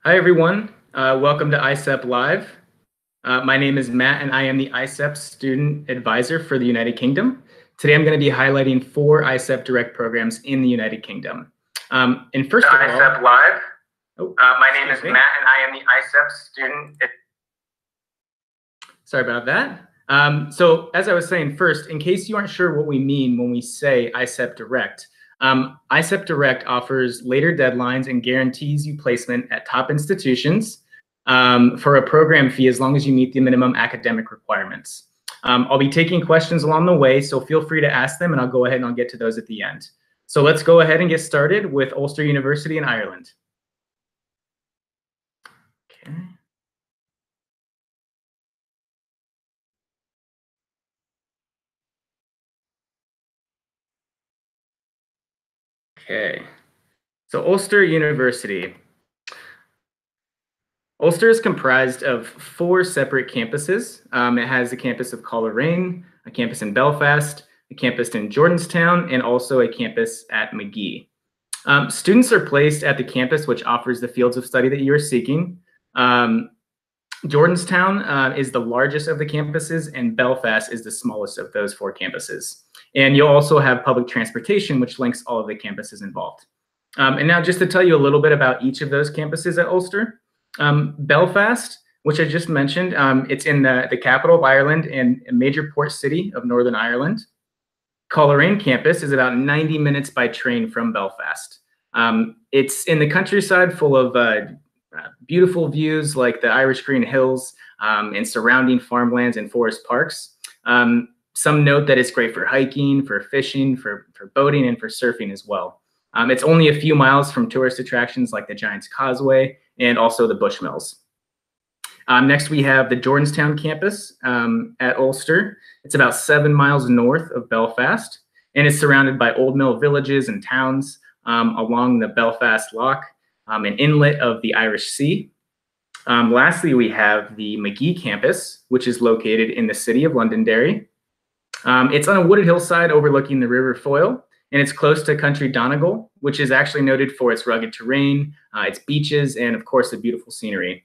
Hi, everyone. Welcome to ISEP Live. My name is Matt, and I am the ISEP Student Advisor for the United Kingdom. Today, I'm going to be highlighting 4 ISEP Direct programs in the United Kingdom. And first of all, ISEP Live. My name is me. Matt, and I am the ISEP Student. Sorry about that. So as I was saying first, in case you aren't sure what we mean when we say ISEP Direct, ISEP Direct offers later deadlines and guarantees you placement at top institutions for a program fee as long as you meet the minimum academic requirements. I'll be taking questions along the way, so feel free to ask them and I'll go ahead and I'll get to those at the end. So let's go ahead and get started with Ulster University in Ireland. Okay. Okay, so Ulster University. Ulster is comprised of 4 separate campuses. It has a campus of Coleraine, a campus in Belfast, a campus in Jordanstown, and also a campus at Magee. Students are placed at the campus which offers the fields of study that you are seeking. Jordanstown is the largest of the campuses, and Belfast is the smallest of those 4 campuses. And you'll also have public transportation, which links all of the campuses involved. And now just to tell you a little bit about each of those campuses at Ulster. Belfast, which I just mentioned, it's in the capital of Ireland and a major port city of Northern Ireland. Coleraine campus is about 90 minutes by train from Belfast. It's in the countryside full of beautiful views like the Irish Green Hills and surrounding farmlands and forest parks. Some note that it's great for hiking, for fishing, for boating, and for surfing as well. It's only a few miles from tourist attractions like the Giant's Causeway and also the Bushmills. Next, we have the Jordanstown campus at Ulster. It's about 7 miles north of Belfast, and it's surrounded by old mill villages and towns along the Belfast Lough, an inlet of the Irish Sea. Lastly, we have the Magee campus, which is located in the city of Londonderry. It's on a wooded hillside overlooking the River Foyle, and it's close to Country Donegal, which is actually noted for its rugged terrain, its beaches, and of course, the beautiful scenery.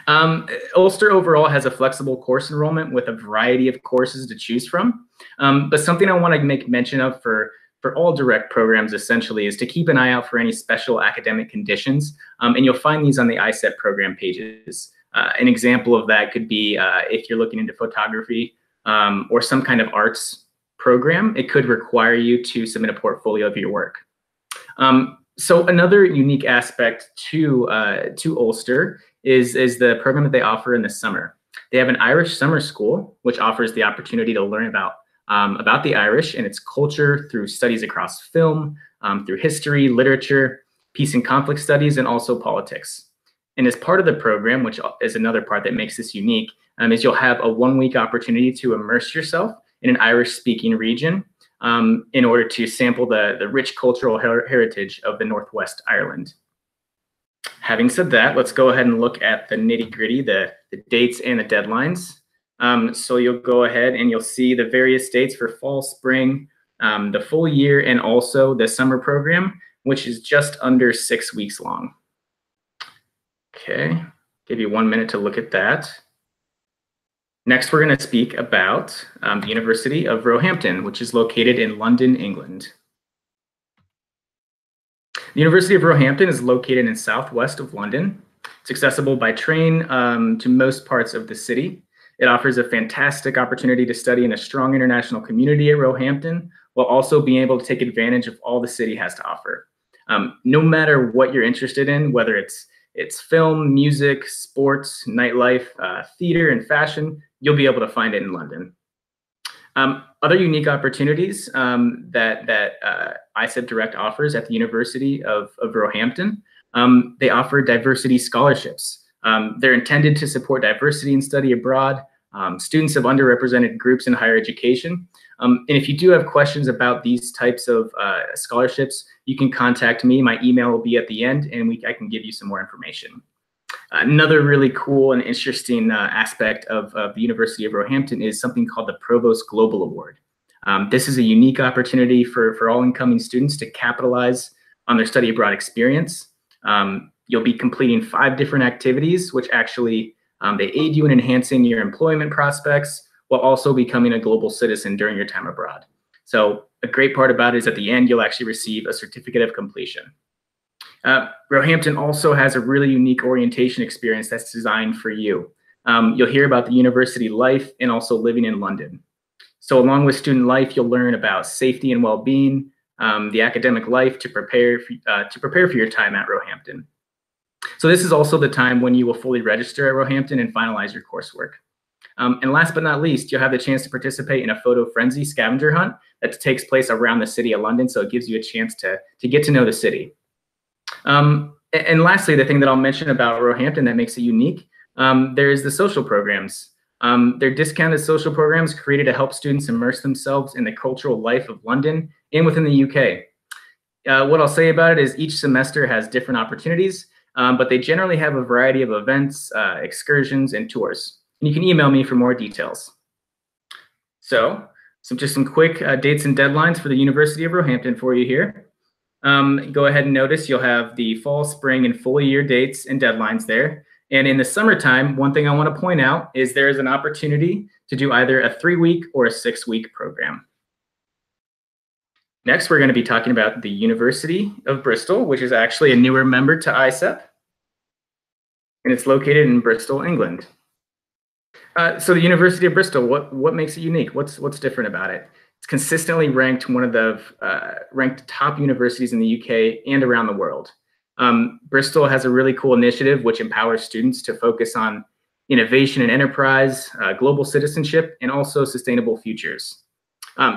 Ulster overall has a flexible course enrollment with a variety of courses to choose from. But something I want to make mention of for all direct programs essentially is to keep an eye out for any special academic conditions, and you'll find these on the ISEP program pages. An example of that could be if you're looking into photography or some kind of arts program, it could require you to submit a portfolio of your work. So another unique aspect to Ulster is the program that they offer in the summer. They have an Irish summer school, which offers the opportunity to learn about the Irish and its culture through studies across film, through history, literature, peace and conflict studies, and also politics. And as part of the program, which is another part that makes this unique, is you'll have a 1-week opportunity to immerse yourself in an Irish-speaking region in order to sample the rich cultural heritage of the Northwest Ireland. Having said that, let's go ahead and look at the nitty-gritty, the dates and the deadlines. So you'll go ahead and you'll see the various dates for fall, spring, the full year, and also the summer program, which is just under 6 weeks long. Okay, give you 1 minute to look at that. Next, we're going to speak about the University of Roehampton, which is located in London, England. The University of Roehampton is located in southwest of London. It's accessible by train to most parts of the city. It offers a fantastic opportunity to study in a strong international community at Roehampton, while also being able to take advantage of all the city has to offer. No matter what you're interested in, whether it's film, music, sports, nightlife, theater, and fashion, you'll be able to find it in London. Other unique opportunities that ISEP Direct offers at the University of Roehampton, they offer diversity scholarships. They're intended to support diversity and study abroad, students of underrepresented groups in higher education. And if you do have questions about these types of scholarships, you can contact me. My email will be at the end, and I can give you some more information. Another really cool and interesting aspect of the University of Roehampton is something called the Provost Global Award. This is a unique opportunity for all incoming students to capitalize on their study abroad experience. You'll be completing 5 different activities, which actually they aid you in enhancing your employment prospects while also becoming a global citizen during your time abroad. So a great part about it is at the end, you'll actually receive a certificate of completion. Roehampton also has a really unique orientation experience that's designed for you. You'll hear about the university life and also living in London. So along with student life, you'll learn about safety and well-being, the academic life to prepare for your time at Roehampton. So this is also the time when you will fully register at Roehampton and finalize your coursework. And last but not least, you'll have the chance to participate in a photo frenzy scavenger hunt that takes place around the city of London. So it gives you a chance to get to know the city. And lastly, the thing that I'll mention about Roehampton that makes it unique, there's the social programs. They're discounted social programs created to help students immerse themselves in the cultural life of London and within the UK. What I'll say about it is each semester has different opportunities, but they generally have a variety of events, excursions, and tours. And you can email me for more details. So just some quick dates and deadlines for the University of Roehampton for you here. Go ahead and notice you'll have the fall, spring, and full year dates and deadlines there. And in the summertime, one thing I want to point out is there is an opportunity to do either a 3-week or a 6-week program. Next, we're going to be talking about the University of Bristol, which is actually a newer member to ISEP. And it's located in Bristol, England. So the University of Bristol, what makes it unique? What's different about it? It's consistently ranked one of the ranked top universities in the UK and around the world. Bristol has a really cool initiative which empowers students to focus on innovation and enterprise, global citizenship, and also sustainable futures.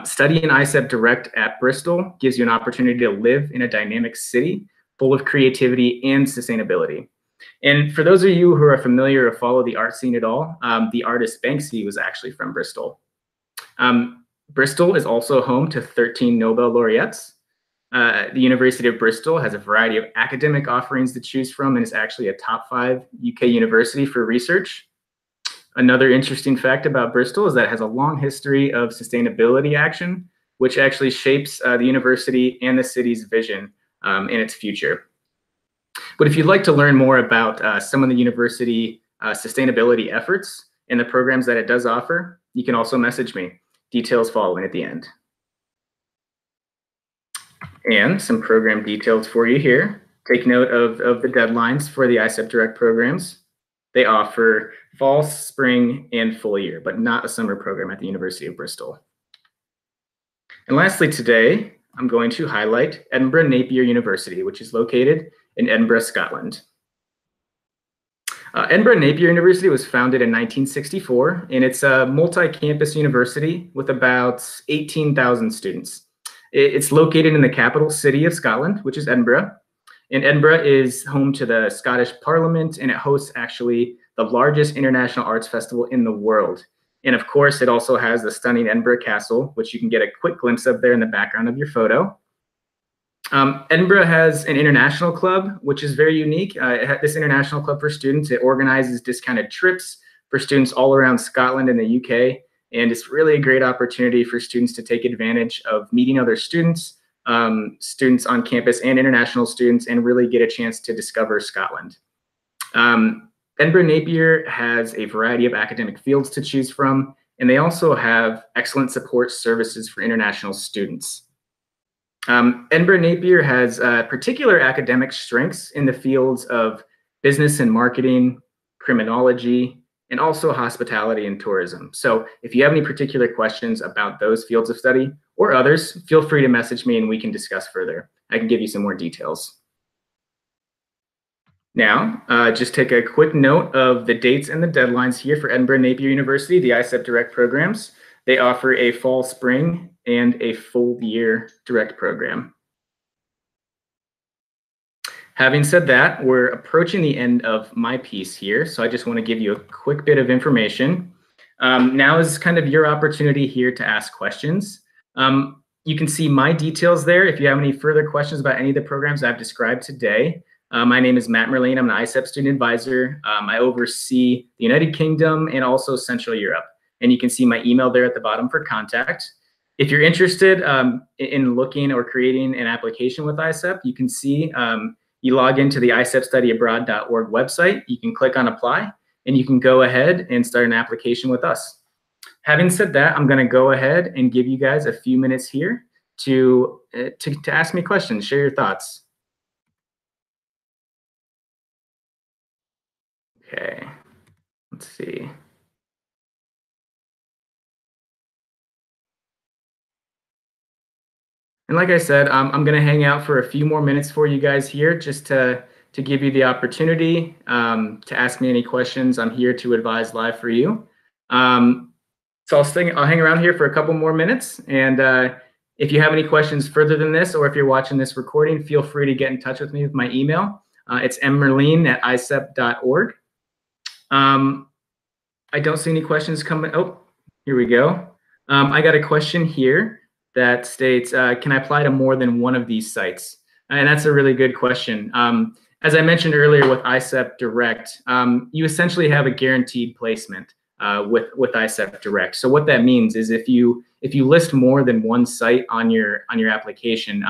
Studying ISEP Direct at Bristol gives you an opportunity to live in a dynamic city full of creativity and sustainability. And for those of you who are familiar or follow the art scene at all, the artist Banksy was actually from Bristol. Bristol is also home to 13 Nobel laureates. The University of Bristol has a variety of academic offerings to choose from and is actually a top 5 UK university for research. Another interesting fact about Bristol is that it has a long history of sustainability action, which actually shapes the university and the city's vision in its future. But if you'd like to learn more about some of the university sustainability efforts and the programs that it does offer, you can also message me. Details following at the end. And some program details for you here. Take note of the deadlines for the ISEP Direct programs. They offer fall, spring, and full year, but not a summer program at the University of Bristol. And lastly today, I'm going to highlight Edinburgh Napier University, which is located in Edinburgh, Scotland. Edinburgh Napier University was founded in 1964, and it's a multi-campus university with about 18,000 students. It's located in the capital city of Scotland, which is Edinburgh. And Edinburgh is home to the Scottish Parliament, and it hosts actually the largest international arts festival in the world. And of course, it also has the stunning Edinburgh Castle, which you can get a quick glimpse of there in the background of your photo. Edinburgh has an international club, which is very unique. This international club for students, it organizes discounted trips for students all around Scotland and the UK. And it's really a great opportunity for students to take advantage of meeting other students, students on campus and international students, and really get a chance to discover Scotland. Edinburgh Napier has a variety of academic fields to choose from, and they also have excellent support services for international students. Edinburgh Napier has particular academic strengths in the fields of business and marketing, criminology, and also hospitality and tourism. So if you have any particular questions about those fields of study or others, feel free to message me and we can discuss further. I can give you some more details. Now, just take a quick note of the dates and the deadlines here for Edinburgh Napier University, the ISEP Direct programs. They offer a fall, spring, and a full year direct program. Having said that, we're approaching the end of my piece here, so I just want to give you a quick bit of information. Now is kind of your opportunity here to ask questions. You can see my details there if you have any further questions about any of the programs I've described today. My name is Matt Merlene. I'm an ISEP student advisor. I oversee the United Kingdom and also Central Europe. And you can see my email there at the bottom for contact. If you're interested in looking or creating an application with ISEP, you can see you log into the isepstudyabroad.org website, you can click on apply, and you can go ahead and start an application with us. Having said that, I'm going to go ahead and give you guys a few minutes here to ask me questions, share your thoughts. Okay, let's see. And like I said, I'm going to hang out for a few more minutes for you guys here just to give you the opportunity to ask me any questions. I'm here to advise live for you. So I'll hang around here for a couple more minutes. And if you have any questions further than this, or if you're watching this recording, feel free to get in touch with me with my email. It's mmerlene@isep.org. I don't see any questions coming. Oh, here we go. I got a question here that states, can I apply to more than one of these sites? And that's a really good question. As I mentioned earlier with ISEP Direct, you essentially have a guaranteed placement with ISEP Direct. So what that means is if you list more than one site on your application,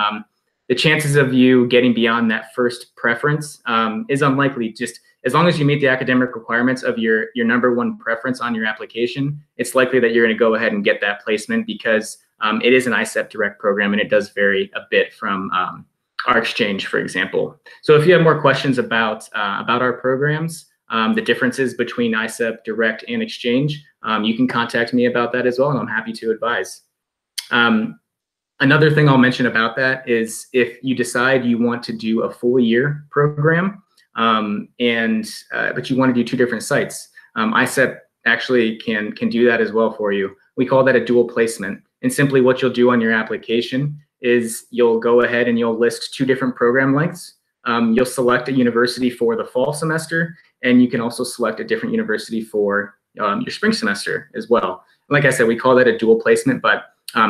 the chances of you getting beyond that first preference is unlikely. Just as long as you meet the academic requirements of your number one preference on your application, it's likely that you're going to go ahead and get that placement because it is an ISEP Direct program and it does vary a bit from our exchange, for example. So if you have more questions about our programs, the differences between ISEP Direct and exchange, you can contact me about that as well, and I'm happy to advise. Another thing I'll mention about that is if you decide you want to do a full year program, but you want to do two different sites, ISEP actually can do that as well for you. We call that a dual placement. And simply what you'll do on your application is you'll go ahead and you'll list two different program lengths. You'll select a university for the fall semester, and you can also select a different university for your spring semester as well. Like I said, we call that a dual placement, but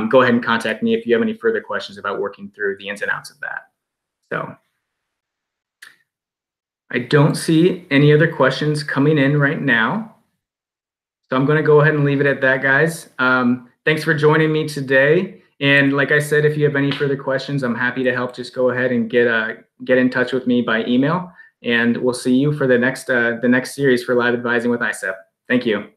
go ahead and contact me if you have any further questions about working through the ins and outs of that. So I don't see any other questions coming in right now. So I'm going to go ahead and leave it at that, guys. Thanks for joining me today. And like I said, if you have any further questions, I'm happy to help. Just go ahead and get in touch with me by email. And we'll see you for the next series for Live Advising with ISEP. Thank you.